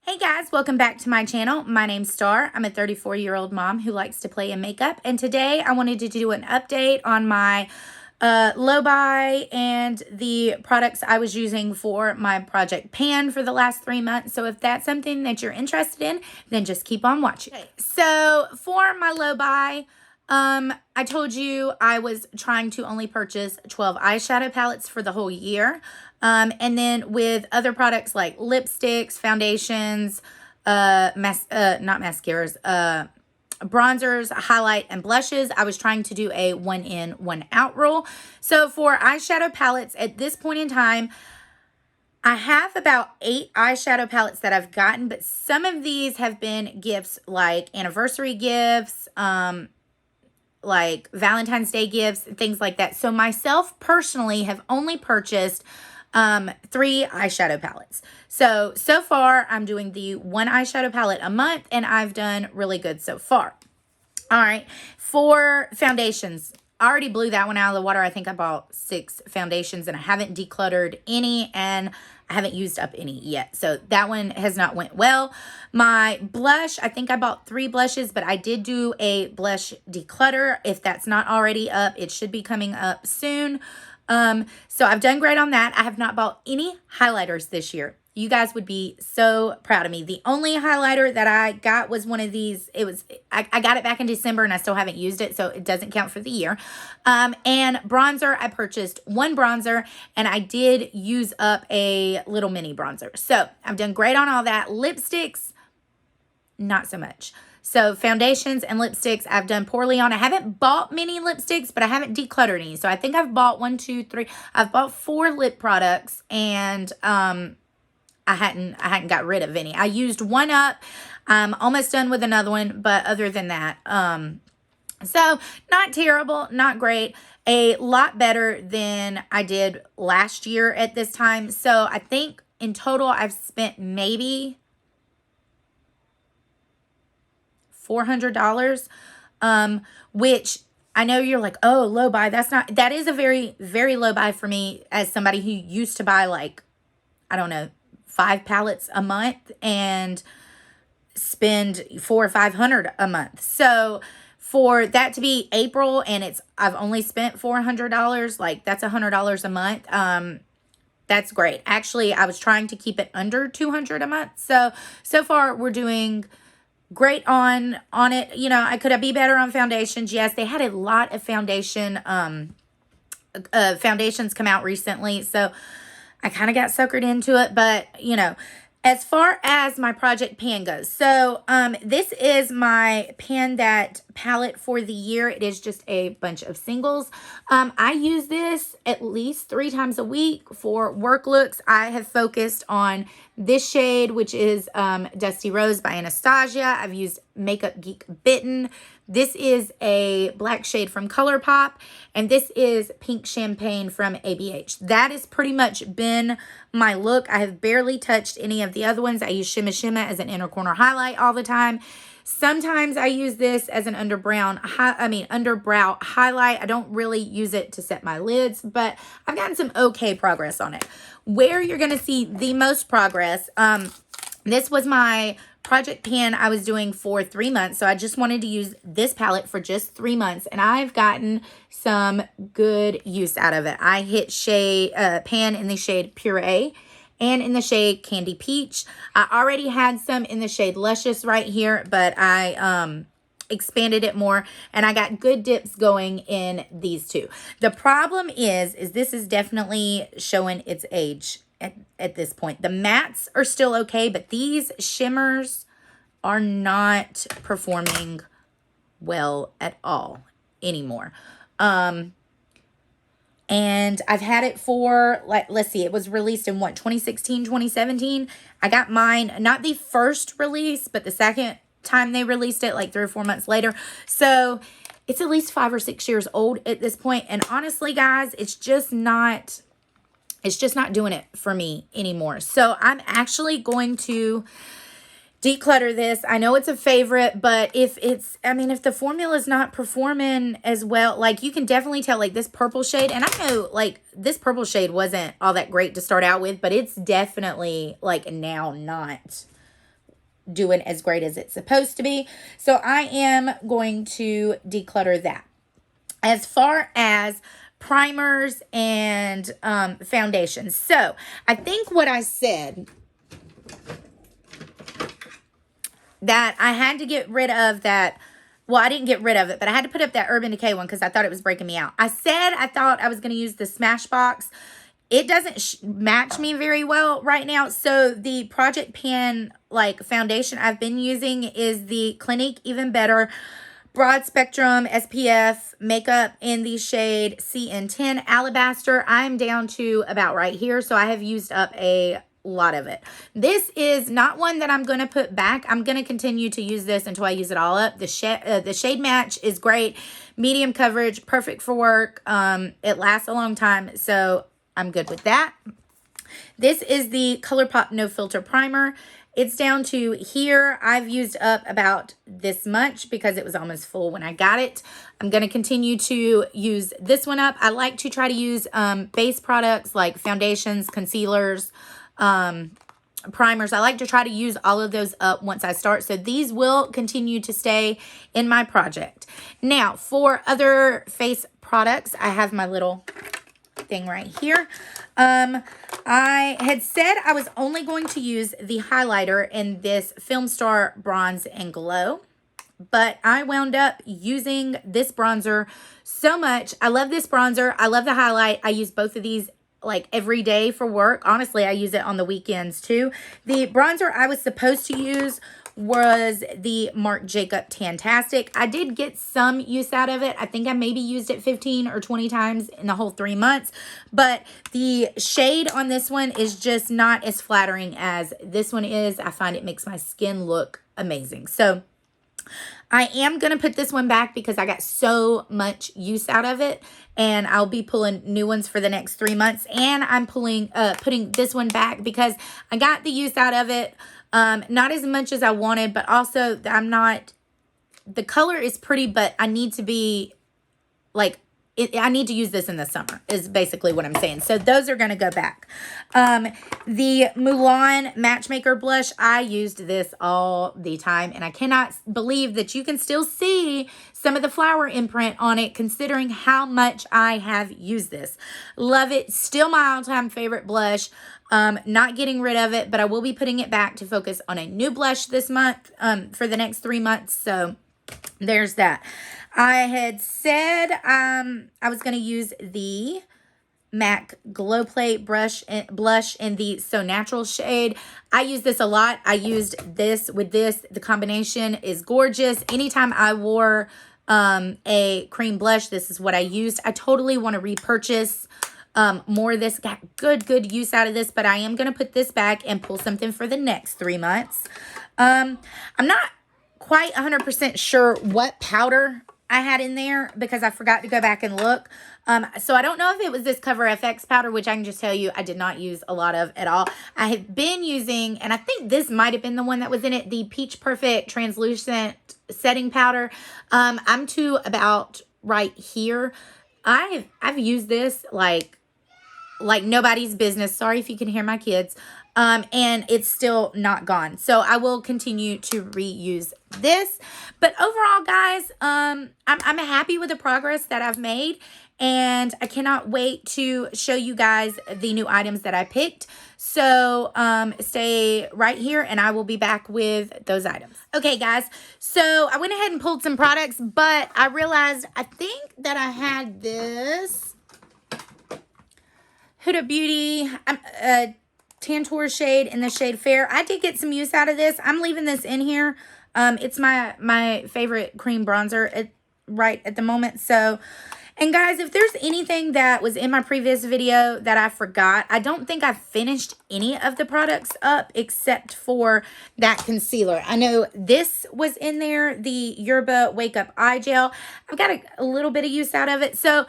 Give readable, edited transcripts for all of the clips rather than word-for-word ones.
Hey guys, welcome back to my channel. My name's Star. I'm a 34-year-old mom who likes to play in makeup, and today I wanted to do an update on my low buy and the products I was using for my Project Pan for the last 3 months. So if that's something that you're interested in, then just keep on watching. Okay, so for my low buy, I told you I was trying to only purchase 12 eyeshadow palettes for the whole year. And then with other products like lipsticks, foundations, not mascaras, bronzers, highlight, and blushes, I was trying to do a 1 in, 1 out rule. So for eyeshadow palettes at this point in time, I have about 8 eyeshadow palettes that I've gotten, but some of these have been gifts like anniversary gifts, like Valentine's Day gifts, things like that. So myself personally have only purchased 3 eyeshadow palettes. So far I'm doing the 1 eyeshadow palette a month, and I've done really good so far. All right, for foundations, I already blew that one out of the water. I think I bought 6 foundations and I haven't decluttered any, and I haven't used up any yet. So that one has not went well. My blush, I think I bought 3 blushes, but I did do a blush declutter. If that's not already up, it should be coming up soon. So I've done great on that. I have not bought any highlighters this year. You guys would be so proud of me. The only highlighter that I got was one of these. I got it back in December and I still haven't used it, so it doesn't count for the year. And bronzer, I purchased 1 bronzer and I did use up a little mini bronzer. So I've done great on all that. Lipsticks, not so much. So foundations and lipsticks, I've done poorly on. I haven't bought many lipsticks, but I haven't decluttered any. So I think I've bought 1, 2, 3. I've bought 4 lip products, and I hadn't got rid of any. I used 1 up. I'm almost done with another one, but other than that, so not terrible, not great. A lot better than I did last year at this time. So I think in total I've spent maybe $400, which I know you're like, oh, low buy. That is a very, very low buy for me as somebody who used to buy like, I don't know, 5 palettes a month and spend $400 or $500 a month. So for that to be April and I've only spent $400, like that's $100 a month. That's great. Actually, I was trying to keep it under $200 a month. So far we're doing great on it. You know, could I be better on foundations? Yes, they had a lot of foundations come out recently, so I kind of got suckered into it. But you know, as far as my Project Pan goes, so this is my Pan That palette for the year. It is just a bunch of singles. I use this at least 3 times a week for work looks. I have focused on this shade, which is Dusty Rose by Anastasia. I've used Makeup Geek Bitten. This is a black shade from ColourPop, and this is Pink Champagne from ABH. That has pretty much been my look. I have barely touched any of the other ones. I use Shimma Shimma as an inner corner highlight all the time. Sometimes I use this as an underbrow highlight. I don't really use it to set my lids, but I've gotten some okay progress on it. Where you're going to see the most progress, this was my Project Pan I was doing for 3 months. So I just wanted to use this palette for just 3 months, and I've gotten some good use out of it. I hit Pan in the shade Puree and in the shade Candy Peach. I already had some in the shade Luscious right here, but I expanded it more, and I got good dips going in these 2. The problem is this is definitely showing its age at this point. The mattes are still okay, but these shimmers are not performing well at all anymore. And I've had it for, like, let's see, it was released in what, 2016, 2017? I got mine, not the first release, but the second time they released it, like 3 or 4 months later. So it's at least 5 or 6 years old at this point. And honestly, guys, it's just not doing it for me anymore. So I'm actually going to declutter this. I know it's a favorite, but if the formula is not performing as well, like you can definitely tell, like this purple shade, and I know like this purple shade wasn't all that great to start out with, but it's definitely like now not doing as great as it's supposed to be. So I am going to declutter that. As far as primers and foundations. So I think what I said that I had to get rid of that. Well, I didn't get rid of it, but I had to put up that Urban Decay one because I thought it was breaking me out. I said I thought I was going to use the Smashbox. It doesn't match me very well right now. So the Project Pan like foundation I've been using is the Clinique Even Better Broad Spectrum SPF makeup in the shade CN10 Alabaster. I'm down to about right here, so I have used up a lot of it. This is not one that I'm going to put back. I'm going to continue to use this until I use it all up. The shade match is great. Medium coverage, perfect for work. It lasts a long time, so I'm good with that. This is the ColourPop No Filter Primer. It's down to here. I've used up about this much because it was almost full when I got it. I'm going to continue to use this one up. I like to try to use base products like foundations, concealers, primers. I like to try to use all of those up once I start. So these will continue to stay in my project. Now, for other face products, I have my little thing right here. I had said I was only going to use the highlighter in this Filmstar Bronze and Glow, but I wound up using this bronzer so much. I love this bronzer. I love the highlight. I use both of these like every day for work. Honestly, I use it on the weekends too. The bronzer I was supposed to use was the Marc Jacob Tantastic. I did get some use out of it. I think I maybe used it 15 or 20 times in the whole 3 months, but the shade on this one is just not as flattering as this one is. I find it makes my skin look amazing. So I am going to put this one back because I got so much use out of it, and I'll be pulling new ones for the next 3 months. And I'm putting this one back because I got the use out of it. Not as much as I wanted, but also the color is pretty, but I need to be like, I need to use this in the summer is basically what I'm saying. So those are going to go back. The Mulan Matchmaker Blush, I used this all the time, and I cannot believe that you can still see some of the flower imprint on it considering how much I have used this. Love it. Still my all-time favorite blush. Not getting rid of it, but I will be putting it back to focus on a new blush this month for the next 3 months. So there's that. I had said I was going to use the MAC Glow Plate blush in the So Natural shade. I use this a lot. I used this with this. The combination is gorgeous. Anytime I wore a cream blush, this is what I used. I totally want to repurchase more of this. Got good use out of this, but I am going to put this back and pull something for the next 3 months. I'm not quite 100% sure what powder I had in there because I forgot to go back and look. So I don't know if it was this Cover FX powder, which I can just tell you I did not use a lot of at all. I have been using, and I think this might have been the one that was in it, the Peach Perfect Translucent Setting Powder. I'm to about right here. I've used this like nobody's business. Sorry if you can hear my kids. And it's still not gone. So I will continue to reuse this. But overall, guys, I'm happy with the progress that I've made. And I cannot wait to show you guys the new items that I picked. So stay right here and I will be back with those items. Okay, guys. So I went ahead and pulled some products, but I realized I think that I had this Huda Beauty Tantour shade in the shade Fair. I did get some use out of this. I'm leaving this in here. It's my favorite cream bronzer right at the moment. So, and guys, if there's anything that was in my previous video that I forgot, I don't think I finished any of the products up except for that concealer. I know this was in there, the Yerba Wake Up Eye Gel. I've got a little bit of use out of it. So,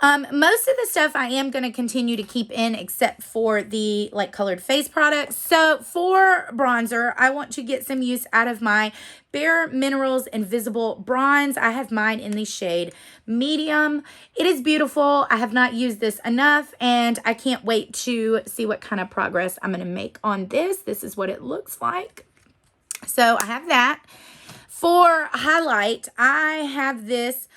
most of the stuff I am going to continue to keep in except for the like colored face products. So for bronzer, I want to get some use out of my Bare Minerals Invisible Bronze. I have mine in the shade medium. It is beautiful. I have not used this enough and I can't wait to see what kind of progress I'm going to make on this. This is what it looks like. So I have that. For highlight, I have this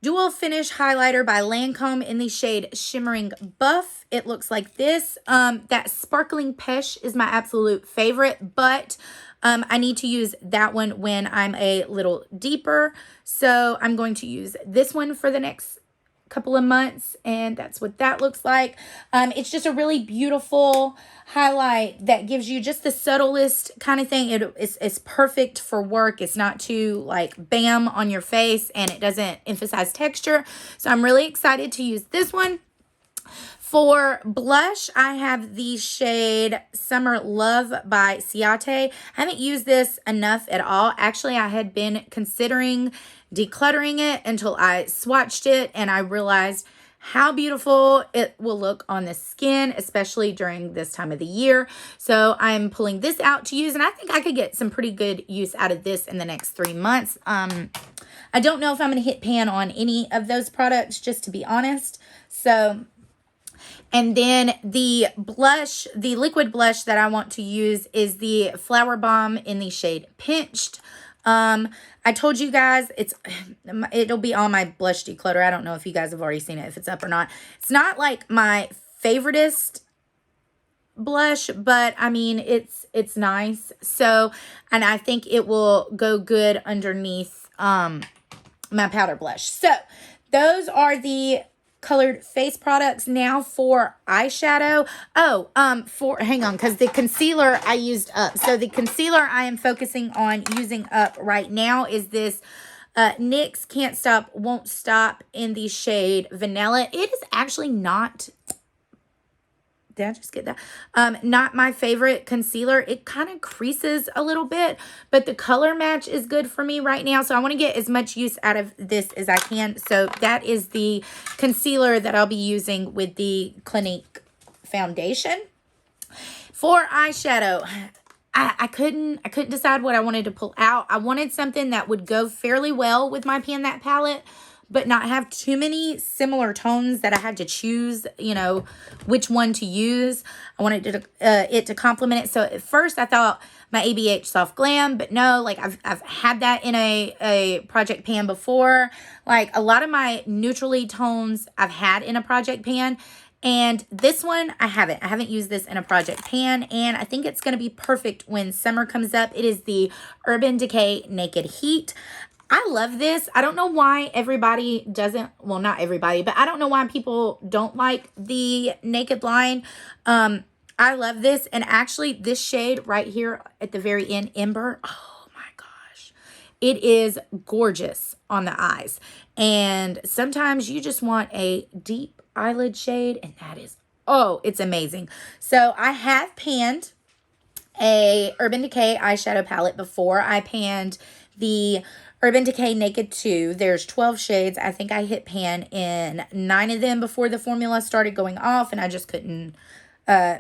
Dual Finish Highlighter by Lancome in the shade Shimmering Buff. It looks like this. That Sparkling Pesh is my absolute favorite, but I need to use that one when I'm a little deeper. So I'm going to use this one for the next couple of months, and that's what that looks like. It's just a really beautiful highlight that gives you just the subtlest kind of thing. It's perfect for work. It's not too like bam on your face, and it doesn't emphasize texture. So I'm really excited to use this one. For blush, I have the shade Summer Love by Ciate. I haven't used this enough at all. Actually, I had been considering decluttering it until I swatched it and I realized how beautiful it will look on the skin, especially during this time of the year. So I'm pulling this out to use, and I think I could get some pretty good use out of this in the next 3 months. I don't know if I'm going to hit pan on any of those products, just to be honest. So... And then the blush, the liquid blush that I want to use is the Flower Bomb in the shade Pinched. I told you guys it'll be on my blush declutter. I don't know if you guys have already seen it, if it's up or not. It's not like my favoriteest blush, but I mean, it's nice. So, and I think it will go good underneath my powder blush. So, those are the colored face products. Now for eyeshadow. Hang on, because the concealer I used up. So the concealer I am focusing on using up right now is this NYX Can't Stop Won't Stop in the shade Vanilla. It is actually not... Did I just get that? Not my favorite concealer. It kind of creases a little bit, but the color match is good for me right now. So I want to get as much use out of this as I can. So that is the concealer that I'll be using with the Clinique foundation. For eyeshadow, I couldn't decide what I wanted to pull out. I wanted something that would go fairly well with my Pan That palette, but not have too many similar tones that I had to choose, you know, which one to use. I wanted it to complement it. So at first I thought my ABH Soft Glam, but no, like I've had that in a project pan before. Like a lot of my neutrally tones I've had in a project pan. And this one, I haven't used this in a project pan, and I think it's going to be perfect when summer comes up. It is the Urban Decay Naked Heat. I love this. I don't know why everybody doesn't, well, not everybody, but I don't know why people don't like the Naked line. I love this. And actually this shade right here at the very end, Ember, oh my gosh, it is gorgeous on the eyes. And sometimes you just want a deep eyelid shade, and that is, oh, it's amazing. So I have panned a Urban Decay eyeshadow palette before. I panned the Urban Decay Naked 2. There's 12 shades. I think I hit pan in 9 of them before the formula started going off, and I just couldn't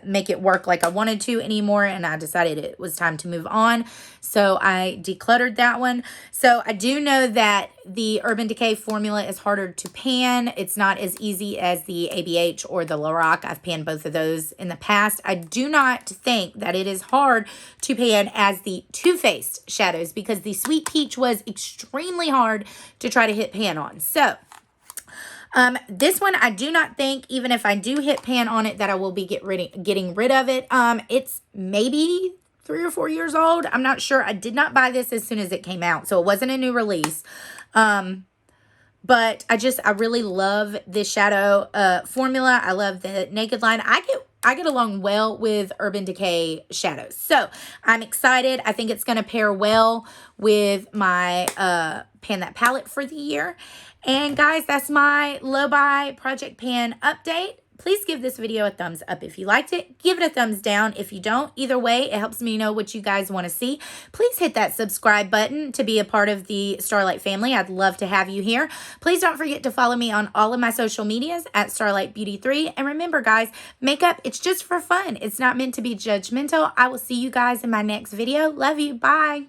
make it work like I wanted to anymore, and I decided it was time to move on. So I decluttered that one. So I do know that the Urban Decay formula is harder to pan. It's not as easy as the ABH or the Lorac. I've panned both of those in the past. I do not think that it is hard to pan as the Too Faced shadows, because the Sweet Peach was extremely hard to try to hit pan on. So this one, I do not think, even if I do hit pan on it, that I will be getting rid of it. It's maybe 3 or 4 years old. I'm not sure. I did not buy this as soon as it came out, so it wasn't a new release. But I really love this shadow formula. I love the Naked line. I get along well with Urban Decay shadows. So I'm excited. I think it's going to pair well with my Pan That palette for the year. And guys, that's my Low Buy Project Pan update. Please give this video a thumbs up if you liked it. Give it a thumbs down if you don't. Either way, it helps me know what you guys want to see. Please hit that subscribe button to be a part of the Starlight family. I'd love to have you here. Please don't forget to follow me on all of my social medias at Starlight Beauty 3. And remember, guys, makeup, it's just for fun. It's not meant to be judgmental. I will see you guys in my next video. Love you. Bye.